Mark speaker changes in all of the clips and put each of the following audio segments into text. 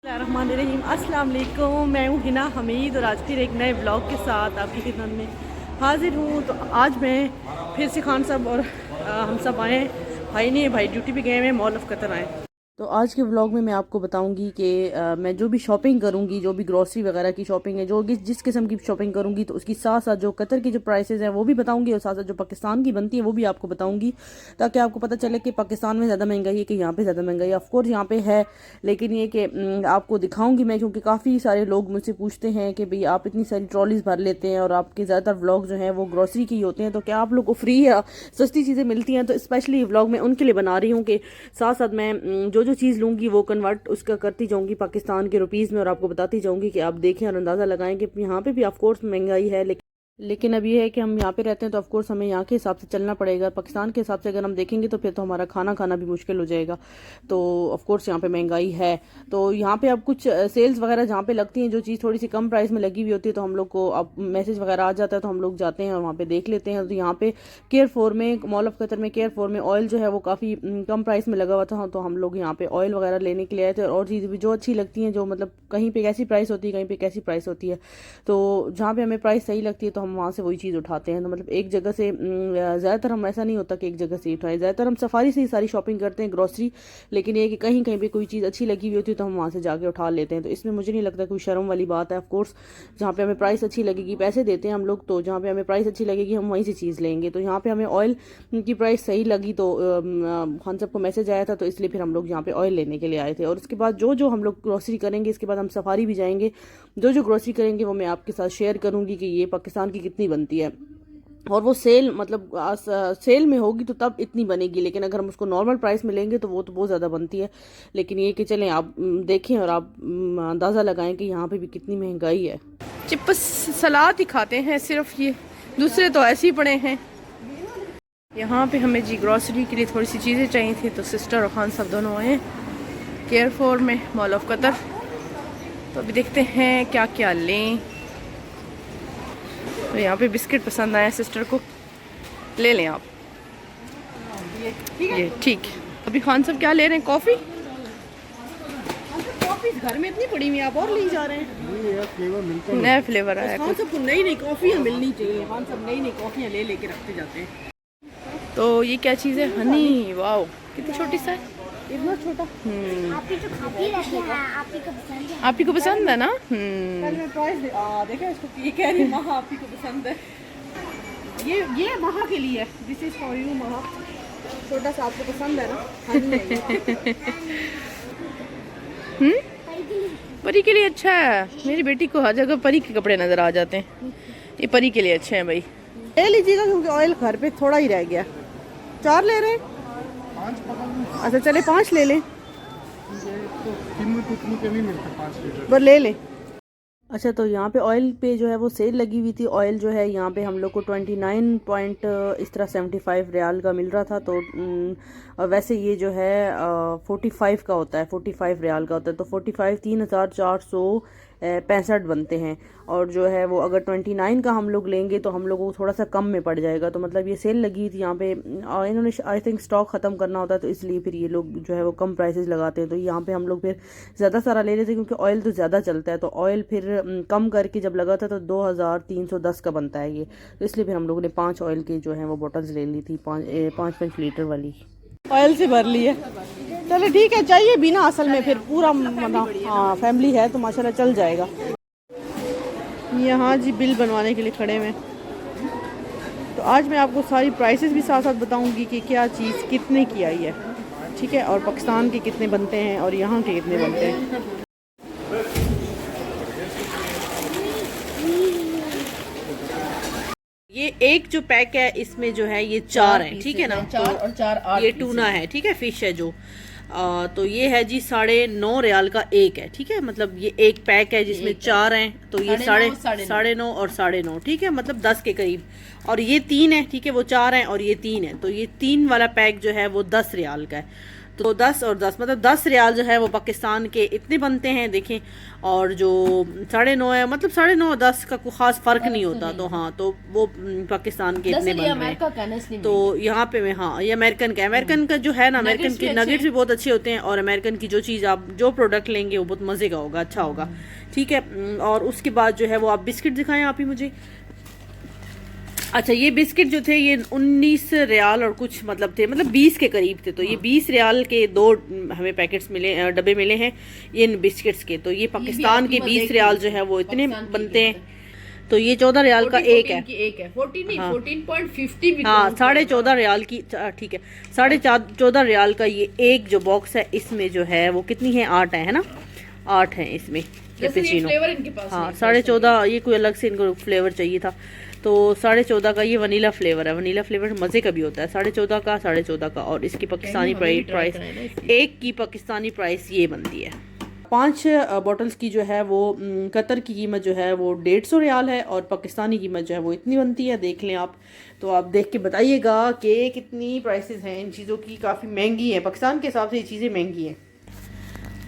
Speaker 1: रहमान अस्सलाम वालेकुम। मैं हूँ हिना हमीद और आज फिर एक नए ब्लॉग के साथ आपकी खिदमत में हाजिर हूँ। तो आज मैं फिर से खान साहब और हम सब आए हैं। भाई नहीं है, भाई ड्यूटी पे गए हैं, मॉल ऑफ कतर आए। तो आज के व्लॉग में मैं आपको बताऊंगी कि मैं जो भी शॉपिंग करूंगी, जो भी ग्रॉसरी वगैरह की शॉपिंग है, जो जिस किस्म की शॉपिंग करूंगी, तो उसकी साथ साथ जो कतर की जो प्राइसेस हैं वो भी बताऊंगी और साथ साथ जो पाकिस्तान की बनती है वो भी आपको बताऊंगी, ताकि आपको पता चले कि पाकिस्तान में ज़्यादा महंगाई है कि यहाँ पे ज़्यादा महंगाई है। ऑफकोर्स यहाँ पे है, लेकिन ये कि आपको दिखाऊंगी मैं, क्योंकि काफ़ी सारे लोग मुझसे पूछते हैं कि भाई आप इतनी सारी ट्रॉलीज भर लेते हैं और आपके ज़्यादातर व्लॉग जो हैं वो ग्रॉसरी की होते हैं, तो क्या आप लोग को फ्री या सस्ती चीज़ें मिलती हैं? तो स्पेशली व्लॉग मैं उनके लिए बना रही हूँ कि साथ साथ मैं जो चीज़ लूँगी वो कन्वर्ट उसका करती जाऊंगी पाकिस्तान के रुपीज़ में और आपको बताती जाऊंगी कि आप देखें और अंदाज़ा लगाएं कि यहाँ पे भी ऑफकोर्स महंगाई है, लेकिन अब ये है कि हम यहाँ पे रहते हैं तो ऑफकोर्स हमें यहाँ के हिसाब से चलना पड़ेगा। पाकिस्तान के हिसाब से अगर हम देखेंगे तो फिर तो हमारा खाना खाना भी मुश्किल हो जाएगा। तो ऑफकोर्स यहाँ पे महंगाई है। तो यहाँ पे अब कुछ सेल्स वगैरह जहाँ पे लगती हैं, जो चीज़ थोड़ी सी कम प्राइस में लगी हुई होती है, तो हम लोग को अब मैसेज वगैरह आ जाता है तो हम लोग जाते हैं और वहाँ पे देख लेते हैं। तो यहाँ पे केयर फोर में, मॉल ऑफ कतर में केयर फोर में ऑयल जो है वो काफ़ी कम प्राइस में लगा हुआ था, तो हम लोग यहाँ पे ऑयल वगैरह लेने के लिए आए थे। और चीज़ें भी जो अच्छी लगती हैं, जो मतलब कहीं पे कैसी प्राइस होती है, कहीं पे कैसी प्राइस होती है, तो जहाँ पे हमें प्राइस सही लगती है तो हम वहाँ से वही चीज़ उठाते हैं। तो मतलब एक जगह से ज़्यादातर हम, ऐसा नहीं होता कि एक जगह से उठाएं, ज़्यादातर हम सफारी से ही सारी शॉपिंग करते हैं ग्रॉसरी। लेकिन ये कि कहीं कहीं पे कोई चीज़ अच्छी लगी हुई होती है तो हम वहाँ से जाके उठा लेते हैं। तो इसमें मुझे नहीं लगता कोई शर्म वाली बात है। ऑफकोर्स जहाँ पे हमें प्राइस अच्छी लगेगी, पैसे देते हैं हम लोग, तो जहाँ पे हमें प्राइस अच्छी लगेगी हम वहीं से चीज़ लेंगे। तो यहाँ पे हमें ऑयल की प्राइस सही लगी तो खान साहब को मैसेज आया था, तो इसलिए फिर हम लोग यहाँ पे ऑयल लेने के लिए आए थे। और उसके बाद जो हम लोग ग्रॉसरी करेंगे, इसके बाद हम सफारी भी जाएंगे, जो ग्रॉसरी करेंगे वो मैं आपके साथ शेयर करूंगी कि ये पाकिस्तान की कितनी बनती है। और वो सेल मतलब सेल में होगी तो तब इतनी बनेगी, लेकिन अगर हम उसको नॉर्मल प्राइस में लेंगे तो वो तो बहुत ज़्यादा बनती है। लेकिन ये कि चलें आप देखें और आप अंदाज़ा लगाएं कि यहाँ पे भी कितनी महंगाई है। चिप्स सलाद ही खाते हैं सिर्फ, ये दूसरे तो ऐसे ही पड़े हैं। यहाँ पे हमें जी ग्रॉसरी के लिए थोड़ी सी चीज़ें चाहिए थी, तो सिस्टर और खान साहब दोनों आए केयर फोर में, मॉल ऑफ कतर। तो अभी देखते हैं क्या क्या लें। तो यहाँ पे बिस्किट पसंद आया सिस्टर को, ले लें आप, ये ठीक है। अभी खान साहब क्या ले रहे हैं? कॉफ़ी? कॉफ़ी घर में इतनी पड़ी हुई, आप और ले जा रहे हैं? नया फ्लेवर आया। खान साहब को नई नई कॉफ़ियाँ मिलनी चाहिए, खान साहब नई नई कॉफ़ियाँ ले लेके रखते जाते हैं। तो ये क्या चीज़ है? हनी, वाओ कितनी छोटी सा है, इतना छोटा। आप ही को पसंद है ना? देखा इसको, ये कह रही महा आप ही को पसंद है। ये महा के लिए, दिस इज फॉर यू महा, छोटा सा आपको पसंद है ना? परी के लिए अच्छा है। मेरी बेटी को हर जगह परी के कपड़े नजर आ जाते हैं, ये परी के लिए अच्छे हैं भाई। ले लीजिएगा क्योंकि ऑयल घर पे थोड़ा ही रह गया। 4 ले रहे हैं? अच्छा चले 5 ले लें, पर ले लें। अच्छा, तो यहाँ पे ऑयल पे जो है वो सेल लगी हुई थी। ऑयल जो है यहाँ पे हम लोग को 29 पॉइंट इस तरह 75 रियाल का मिल रहा था। तो वैसे ये जो है 45 का होता है, 45 रियाल का होता है। तो 45 3465 बनते हैं। और जो है वो अगर 29 का हम लोग लेंगे तो हम लोगों को थोड़ा सा कम में पड़ जाएगा। तो मतलब ये सेल लगी थी यहाँ पे, इन्होंने आई थिंक स्टॉक ख़त्म करना होता है, तो इसलिए फिर ये लोग जो है वो कम प्राइसेस लगाते हैं। तो यहाँ पे हम लोग फिर ज़्यादा सारा ले लेते हैं क्योंकि ऑयल तो ज़्यादा चलता है। तो ऑयल फिर कम करके जब लगा था तो 2310 का बनता है ये, तो इसलिए फिर हम लोगों ने 5 ऑयल की जो है वो बोटल्स ले ली थी, 5 लीटर वाली ऑयल से भर ली है। चलो ठीक है, चाहिए भी ना असल में, फिर पूरा मतलब हाँ फैमिली है तो माशाल्लाह चल जाएगा। यहाँ जी बिल बनवाने के लिए खड़े हुए। तो आज मैं आपको सारी प्राइसेस भी साथ साथ बताऊंगी कि क्या चीज़ कितने की आई है, ठीक है, और पाकिस्तान के कितने बनते हैं और यहाँ के कितने बनते हैं। ये एक जो पैक है इसमें जो है ये 4 है, ठीक है ना? 4 और 4 ये टूना है, ठीक है, फिश है जो। तो ये है जी 9.5 रियाल का एक है, ठीक है। मतलब ये एक पैक है जिसमें 4 हैं, तो ये 9.5 और 9.5, ठीक है, मतलब 10 के करीब। और ये 3 है, ठीक है, वो 4 हैं और ये 3 है, तो ये 3 वाला पैक जो है वो 10 रियाल का है। तो 10 और 10 मतलब 10 रियाल जो है वो पाकिस्तान के इतने बनते हैं देखें। और जो 9.5 है मतलब 9.5 और 10 का कोई ख़ास फ़र्क नहीं होता। तो हाँ, तो वो पाकिस्तान के इतने बन रहे हैं। तो यहाँ पे मैं, हाँ ये अमेरिकन का जो है ना, अमेरिकन के नगेट्स भी बहुत अच्छे होते हैं। और अमेरिकन की जो चीज़ आप जो प्रोडक्ट लेंगे वो बहुत मज़े का होगा, अच्छा होगा, ठीक है। और उसके बाद जो है वो आप बिस्किट दिखाएं आप ही मुझे। अच्छा, ये बिस्किट जो थे ये 19 रियाल और कुछ मतलब थे, मतलब 20 के करीब थे। तो ये 20 रियाल के 2 हमें पैकेट्स मिले, डब्बे मिले हैं ये इन बिस्किट्स के। तो ये पाकिस्तान के 20 रियाल जो है वो इतने बनते हैं। तो ये 14 रियाल का एक है, 14.50 हाँ 14.5 रियाल की, ठीक है 14.5 रियाल का ये एक जो बॉक्स है। इसमें जो है वो कितनी है, 8 है ना, 8 है इसमें कैपेचिनो। हाँ 14.5, ये कोई अलग से इनको फ्लेवर चाहिए था। तो 14.5 का ये वनीला फ्लेवर है। वनीला फ्लेवर मज़े का भी होता है। 14.5 का, 14.5 का। और इसकी पाकिस्तानी प्राइस, एक की पाकिस्तानी प्राइस ये बनती है। 5 बॉटल्स की जो है वो कतर की कीमत जो है वो 150 रियाल है। और पाकिस्तानी कीमत जो है वो इतनी बनती है, देख लें आप। तो आप देख के बताइएगा कि कितनी प्राइसेस हैं इन चीज़ों की। काफ़ी महंगी है, पाकिस्तान के हिसाब से ये चीज़ें महंगी हैं।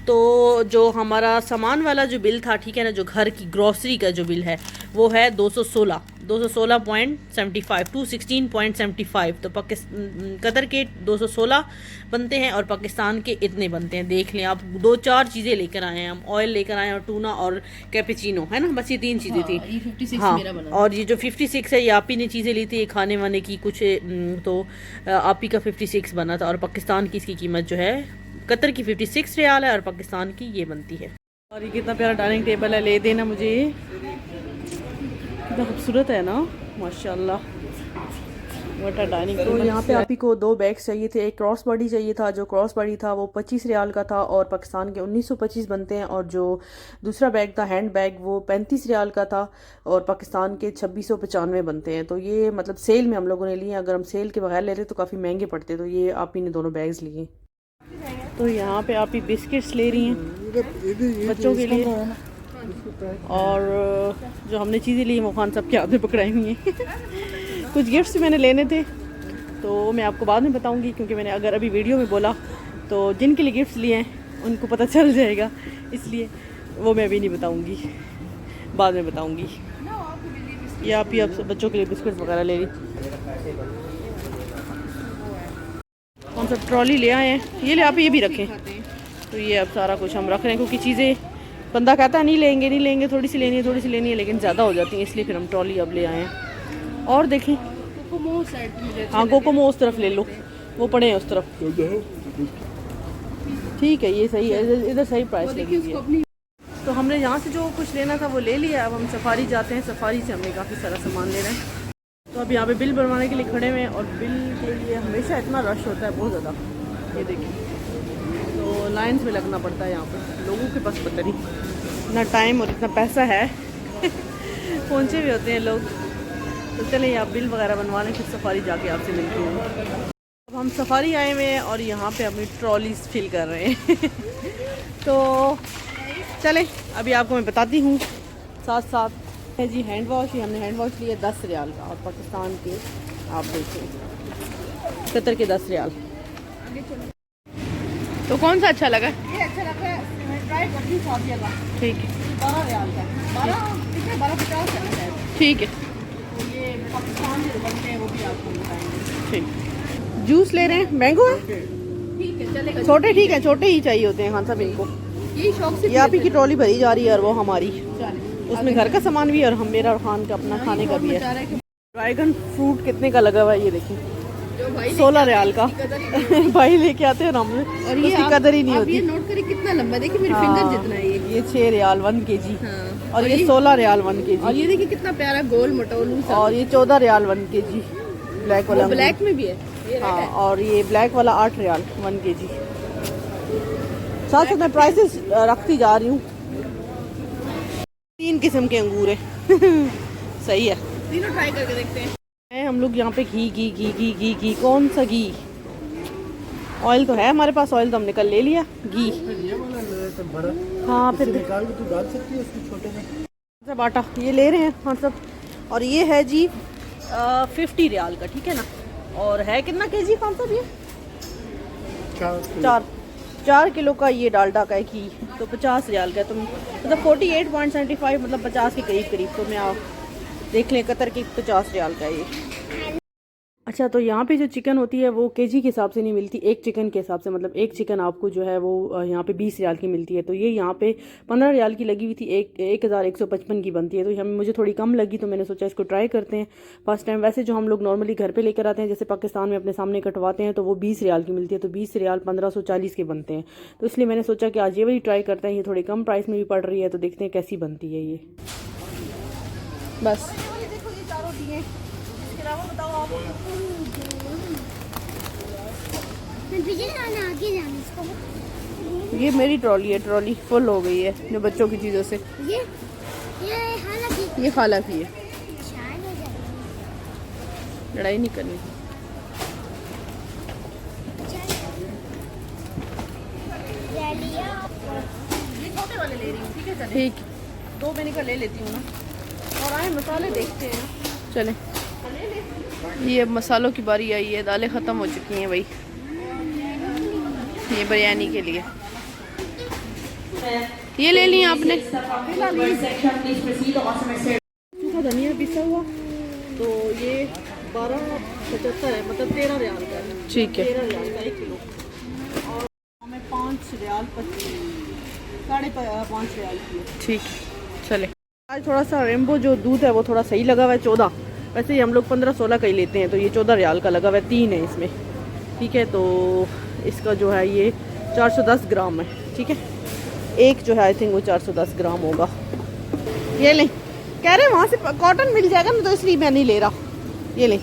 Speaker 1: तो जो हमारा सामान वाला जो बिल था, ठीक है ना, जो घर की ग्रॉसरी का जो बिल है वो है 216.75, 216.75। तो कतर के 216 बनते हैं और पाकिस्तान के इतने बनते हैं। देख लें आप, 2-4 चीज़ें लेकर आए हैं हम। ऑयल लेकर आए हैं और टूना और कैपेचिनो, है ना, बस ये 3 चीज़ें थी। ये 56 हाँ, मेरा बना। और ये जो 56 है ये आप ही ने चीज़ें ली थी, ये खाने वाने की कुछ। तो आप ही का 56 बना था। और पाकिस्तान की इसकी कीमत जो है, कतर की 56 रियाल है और पाकिस्तान की ये बनती है। और ये कितना प्यारा डाइनिंग टेबल है, ले देना मुझे। कितना खूबसूरत है ना, माशाल्लाह। Water dining. तो यहाँ पे आप ही को 2 बैग्स चाहिए थे। एक क्रॉस बॉडी चाहिए था। जो क्रॉस बॉडी था वो 25 रियाल का था और पाकिस्तान के 1925 बनते हैं। और जो दूसरा बैग था हैंड बैग, वो 35 रियाल का था और पाकिस्तान के 2695 बनते हैं। तो ये मतलब सेल में हम लोगों ने लिए। अगर हम सेल के बगैर लेते तो काफ़ी महंगे पड़ते। तो ये आप ही ने दोनों बैग्स लिए। तो यहाँ पे आप ही बिस्किट्स ले रही हैं बच्चों के लिए। और जो हमने चीज़ें ली वो खान साहब के हाथ में पकड़ाई हुई हैं। कुछ गिफ्ट्स मैंने लेने थे तो मैं आपको बाद में बताऊंगी, क्योंकि मैंने अगर अभी वीडियो में बोला तो जिनके लिए गिफ्ट्स लिए हैं उनको पता चल जाएगा, इसलिए वो मैं अभी नहीं बताऊंगी, बाद में बताऊंगी। ये आप ही आप बच्चों के लिए बिस्किट्स वगैरह ले ली। कौन सा ट्रॉली ले आए हैं, ये ले आप ये भी रखें। तो ये अब सारा कुछ हम रख रहे हैं, क्योंकि चीज़ें बंदा कहता है नहीं लेंगे, थोड़ी सी लेनी है, लेकिन ज़्यादा हो जाती है, इसलिए फिर हम ट्रॉली अब ले आए हैं। और देखें, हाँ कोकोमो उस तरफ ले लो, वो पड़े हैं उस तरफ। ठीक है, ये सही है, इधर सही प्राइस लगी हुई है। तो हमने यहाँ से जो कुछ लेना था वो ले लिया। अब हम सफारी जाते हैं, सफारी से हमने काफ़ी सारा सामान लेना है। तो अब यहाँ पे बिल बनवाने के लिए खड़े हुए हैं और बिल के लिए हमेशा इतना रश होता है, बहुत ज़्यादा। ये देखिए, तो लाइन्स में लगना पड़ता है यहाँ पे। लोगों के पास पता नहीं इतना टाइम और इतना पैसा है पहुँचे भी होते हैं लोग। तो चलें आप बिल वगैरह बनवा लें, फिर सफारी जाके आपसे मिलते हैं। अब हम सफारी आए हुए हैं और यहाँ पे अपनी ट्रॉलीज फिल कर रहे हैं तो चलें अभी आपको मैं बताती हूँ साथ साथ है जी। हैंड वॉश, ये हमने हैंड वॉश लिया 10 रियाल का और पाकिस्तान के आप देखें कतर के 10 रियाल। तो कौन सा अच्छा लगा? ये अच्छा लगा है, ठीक है 12 रियाल का, 12.50 ठीक है। तो ये पाकिस्तान के बनते हैं वो भी आपको बताएंगे। ठीक, जूस ले रहे हैं, मैंगो है, ठीक है चलेगा। छोटे ठीक है, छोटे ही चाहिए होते हैं खान साहब इनको। ये शौक से आप ही की ट्रॉली भरी जा रही है और वो हमारी, उसमें घर का सामान भी और हम मेरा और खान का अपना खाने का भी है। ड्रैगन फ्रूट कितने का लगा हुआ है ये देखिए, 16 रियाल का भाई लेके आते हैं हम, और ये कदर ही नहीं होती। ये नोट करिए कितना लंबा, देखिए मेरे फिंगर जितना है ये 6 रियाल 1 kg और ये 16 रियाल 1 kg। और ये देखिए कितना प्यारा गोल मोटोलू सा, और ये 14 रियाल 1 kg ब्लैक वाला, ब्लैक में भी है हाँ। और ये ब्लैक वाला 8 रियाल 1 kg। साथ साथ मैं प्राइसेस रखती जा रही हूँ। 3 किस्म के अंगूर है सही है, तीनों ट्राई करके देखते हैं। हम लोग यहाँ पे घी कौन सा घी? ऑयल तो है हमारे पास, ऑयल तो हमने कल ले लिया। घी हाँ, फिर निकाल के तू डाल सकती है उसको छोटे में। सब आटा ये ले रहे हैं हाँ सब। और ये है जी 50 रियाल का, ठीक है ना। और है कितना केजी कौन सा? ये 4 किलो का ये डालडा का है घी, तो 50 रियाल का है। तो मतलब 48.75 मतलब 50 के करीब करीब। तो मैं आप देख लें, कतर की 50 रियाल का है ये। अच्छा, तो यहाँ पे जो चिकन होती है वो केजी के हिसाब से नहीं मिलती, एक चिकन के हिसाब से। मतलब एक चिकन आपको जो है वो यहाँ पे 20 रियाल की मिलती है। तो ये यहाँ पे 15 रियाल की लगी हुई थी, 1155 की बनती है। तो हमें मुझे थोड़ी कम लगी, तो मैंने सोचा इसको ट्राई करते हैं फर्स्ट टाइम। वैसे जो हम लोग नॉर्मली घर पे लेकर आते हैं, जैसे पाकिस्तान में अपने सामने कटवाते हैं, तो वो 20 रियाल की मिलती है। तो 20 रियाल 1540 के बनते हैं। तो इसलिए मैंने सोचा कि आज ये वाली ट्राई करते हैं, ये थोड़ी कम प्राइस में भी पड़ रही है, तो देखते हैं कैसी बनती है ये। बस ये मेरी ट्रॉली है, ट्रॉली फुल हो गई है जो बच्चों की चीज़ों से। ये खाला की है, लड़ाई नहीं करनी। छोटे वाले ले रही हूँ, ठीक है? ठीक, 2 मैंने का ले लेती हूँ ना। और आए मसाले देखते हैं, चले। ये मसालों की बारी आई है, दालें ख़त्म हो चुकी हैं भाई, ये बिरयानी के लिए। ये ले ली आपने सूखा धनिया पिसा हुआ, तो ये 12.75 है, मतलब 13 रियाल का है। ठीक है, 13 रियाल का 1 किलो। और हमें 5 रियाल 5.5 रियाल की। ठीक, चले। आज थोड़ा सा रेम्बो जो दूध है वो थोड़ा सही लगा हुआ है, 14। वैसे ही हम लोग 15-16 का ही लेते हैं, तो ये 14 रियाल का लगा हुआ है, 3 है इसमें। ठीक है, तो इसका जो है ये 410 ग्राम है। ठीक है, एक जो है आई थिंक वो 410 ग्राम होगा। ये लें, कह रहे हैं वहाँ से कॉटन मिल जाएगा ना, तो इसलिए मैं नहीं ले रहा। ये लें,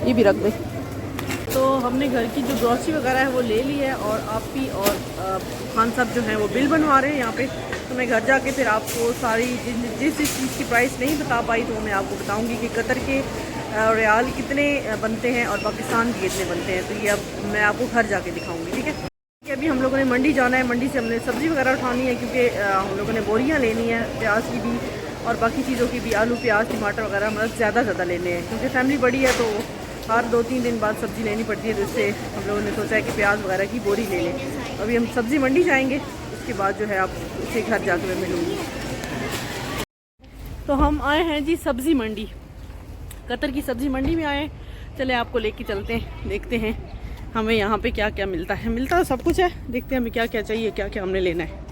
Speaker 1: ये भी रख दें। तो हमने घर की जो ग्रॉसरी वगैरह है वो ले ली है, और आप भी और खान साहब जो हैं वो बिल बनवा रहे हैं यहाँ पे। तो मैं घर जाके फिर आपको सारी जिस चीज़ की प्राइस नहीं बता पाई, तो मैं आपको बताऊँगी कि कतर के रियाल कितने बनते हैं और पाकिस्तान के कितने बनते हैं। तो ये अब मैं आपको घर जाके दिखाऊंगी। ठीक है, अभी हम लोगों ने मंडी जाना है, मंडी से हमने सब्ज़ी वगैरह उठानी है, क्योंकि हम लोगों ने बोरियां लेनी है प्याज की भी और बाकी चीज़ों की भी, आलू प्याज टमाटर वगैरह मतलब ज़्यादा लेने हैं, क्योंकि फैमिली बड़ी है, तो हर 2-3 दिन बाद सब्ज़ी लेनी पड़ती है। तो इससे हम लोगों ने सोचा है कि प्याज वगैरह की बोरी ले लें। अभी हम सब्ज़ी मंडी जाएँगे, उसके बाद जो है आप उसे घर जाकर मैं मिलूँगी। तो हम आए हैं जी सब्ज़ी मंडी, कतर की सब्ज़ी मंडी में आए। चले आपको लेके चलते हैं, देखते हैं हमें यहाँ पे क्या क्या मिलता है। मिलता तो सब कुछ है, देखते हैं हमें क्या क्या चाहिए, क्या क्या हमने लेना है।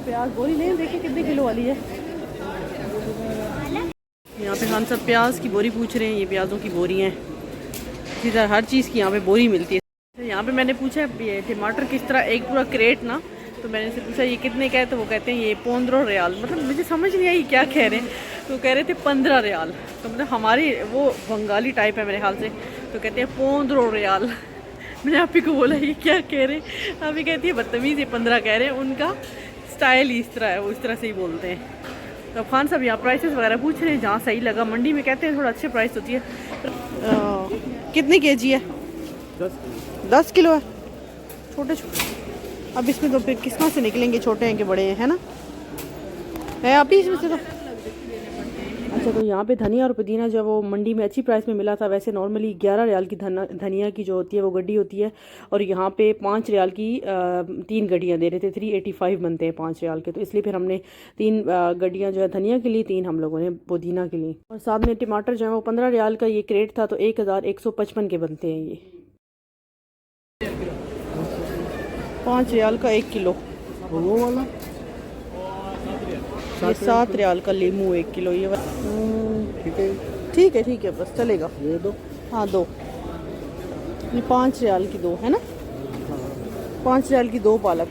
Speaker 1: प्याज बोरी लें, देखिए कितने किलो वाली है। यहाँ पे हम सब प्याज की बोरी पूछ रहे हैं, ये प्याज़ों की बोरी हैं। इसी तरह हर चीज़ की यहाँ पे बोरी मिलती है। यहाँ पे मैंने पूछा ये टमाटर किस तरह, एक पूरा क्रेट ना, तो मैंने से पूछा ये कितने का है, तो वो कहते हैं ये 15 रियाल। मतलब मुझे समझ नहीं आई क्या कह रहे हैं, तो कह रहे थे 15 रियाल। तो मतलब हमारी वो बंगाली टाइप है मेरे ख्याल से, तो कहते हैं 15 रियाल। मैंने आप ही को बोला ये क्या कह रहे हैं, अभी कहती है बदतमीज़, ये 15 कह रहे हैं। उनका स्टाइल ही इस तरह है, वो इस तरह से ही बोलते हैं। तो खान साहब यहाँ प्राइसेस वगैरह पूछ रहे हैं, जहाँ सही लगा। मंडी में कहते हैं थोड़ा अच्छे प्राइस होती है। कितने केजी है? 10 किलो है, छोटे छोटे। अब इसमें तो फिर किस से निकलेंगे, छोटे हैं कि बड़े हैं, है ना? है आप ही इसमें से तो। अच्छा, तो यहाँ पे धनिया और पुदीना जो है वो मंडी में अच्छी प्राइस में मिला था। वैसे नॉर्मली 11 रियाल की धनिया की जो होती है वो गड्डी होती है, और यहाँ पे 5 रियाल की 3 गड्डियाँ दे रहे थे। 385 बनते हैं 5 रियाल के, तो इसलिए फिर हमने 3 गड्डियाँ जो है धनिया के लिए, 3 हम लोगों ने पुदीना के लिए। और साथ में टमाटर जो है वो 15 रियाल का ये क्रेट था, तो 1155 के बनते हैं ये। 5 रियाल का 1 किलो। वो वाला ये 7 रियाल का लीमू 1 किलो। ये ठीक है बस चलेगा। ये 2, हाँ 2। ये 5 रियाल की 2 है ना, 5 रियाल की 2 पालक।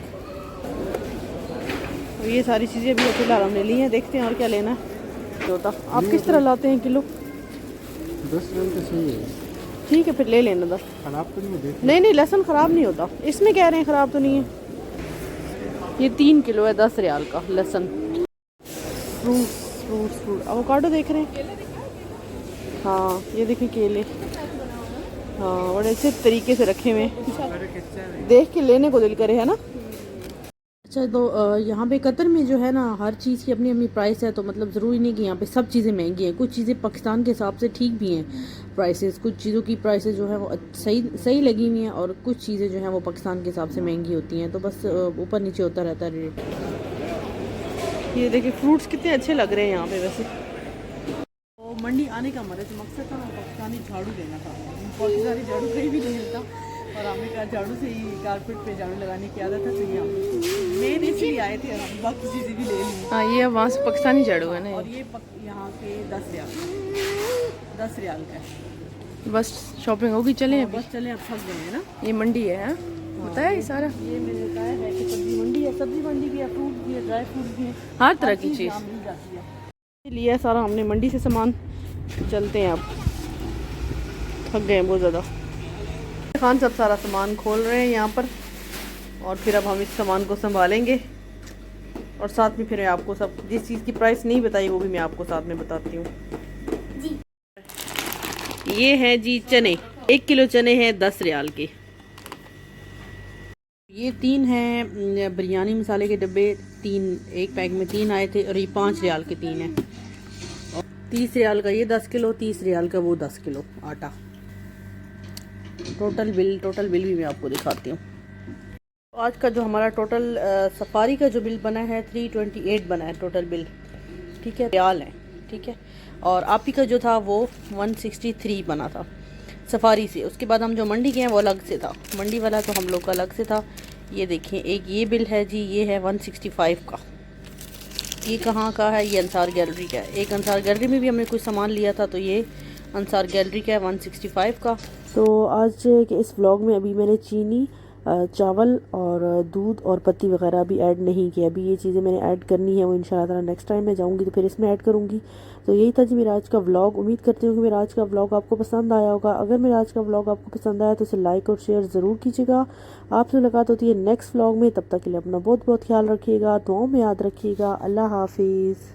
Speaker 1: और ये सारी चीज़ें भी फिलहाल हमने ली हैं, देखते हैं और क्या लेना है। होता आप किस तरह लाते हैं किलो?
Speaker 2: 10 रियाल का सही है।
Speaker 1: ठीक है, फिर ले लेना 10।
Speaker 2: खराब तो नहीं? नहीं,
Speaker 1: लहसुन ख़राब नहीं होता इसमें, कह रहे हैं ख़राब तो नहीं है। ये 3 किलो है 10 रियाल का लहसुन। फ्रूट एवोकाडो देख रहे हैं, हाँ ये देखिए केले, हाँ बड़े अच्छे तरीके से रखे हुए, देख के लेने को दिल करे, है ना। अच्छा तो यहाँ पे कतर में जो है ना हर चीज़ की अपनी अपनी प्राइस है, तो मतलब ज़रूरी नहीं कि यहाँ पे सब चीज़ें महंगी हैं। कुछ चीज़ें पाकिस्तान के हिसाब से ठीक भी हैं प्राइसेस, कुछ चीज़ों की प्राइसेस जो है वो सही सही लगी हुई हैं, और कुछ चीज़ें जो हैं वो पाकिस्तान के हिसाब से महंगी होती हैं, तो बस ऊपर नीचे होता रहता है रेट। ये देखिए फ्रूट्स कितने अच्छे लग रहे हैं यहाँ पे वैसे। तो मंडी आने का हमारा जो मकसद था ना, पाकिस्तानी झाड़ू लेना था। पाकिस्तानी झाड़ू कहीं भी नहीं मिलता, और हमने कहा झाड़ू से ही कारपेट पे झाड़ू लगाने की आदत है, तो ये हम मेन इसलिए आए थे, और हम बाकी चीज़ें भी ले ली।
Speaker 3: हाँ ये वहाँ से पाकिस्तानी झाड़ू है ना।
Speaker 1: और ये यहाँ के 10 रियाल का है।
Speaker 3: बस शॉपिंग होगी, चले अभी।
Speaker 1: बस चले, अब थक गए हैं ना।
Speaker 3: ये मंडी है, हाँ? बताया ये सारा।
Speaker 1: ये मैंने बताया है कि सब्जी मंडी है, सब्जी मंडी भी है, फ्रूट भी है, ड्राई फ्रूट भी है,
Speaker 3: हर तरह की चीज़
Speaker 1: यहाँ मिल जाती है। लिया सारा हमने मंडी से सामान, चलते हैं अब, थक गए हैं बहुत ज़्यादा। खान सब सारा सामान खोल रहे हैं यहाँ पर, और फिर अब हम इस सामान को संभालेंगे, और साथ में फिर आपको सब जिस चीज़ की प्राइस नहीं बताई वो भी मैं आपको साथ में बताती हूँ। ये है जी चने, 1 किलो चने हैं 10 रियाल के। ये 3 हैं बिरयानी मसाले के डब्बे, 3 एक पैक में 3 आए थे, और ये 5 रियाल के 3 हैं। 30 रियाल का ये 10 किलो, 30 रियाल का वो 10 किलो आटा। टोटल बिल भी मैं आपको दिखाती हूँ। आज का जो हमारा टोटल सफारी का जो बिल बना है 328 बना है टोटल बिल, ठीक है, रियाल है, ठीक है। और आपी का जो था वो 163 बना था सफारी से। उसके बाद हम जो मंडी गए हैं वो अलग से था, मंडी वाला तो हम लोग का अलग से था। ये देखें, एक ये बिल है जी, ये है 165 का। ये कहाँ का है? ये अंसार गैलरी का है। एक अंसार गैलरी में भी हमने कुछ सामान लिया था, तो ये अंसार गैलरी का है 165 का। तो आज के इस व्लॉग में अभी मैंने चीनी, चावल और दूध और पत्ती वगैरह अभी ऐड नहीं किया। अभी ये चीज़ें मैंने ऐड करनी है, वो इंशाल्लाह ताला नेक्स्ट टाइम मैं जाऊँगी तो फिर इसमें ऐड करूँगी। तो यही था जी मेरा आज का व्लॉग। उम्मीद करती हूँ कि मेरा आज का व्लॉग आपको पसंद आया होगा। अगर मेरा आज का व्लॉग आपको पसंद आया तो इसे लाइक और शेयर ज़रूर कीजिएगा। आपसे मुलाकात होती है नेक्स्ट व्लॉग में, तब तक के लिए अपना बहुत बहुत ख्याल रखिएगा, दुआओं में याद रखिएगा। अल्लाह हाफिज़।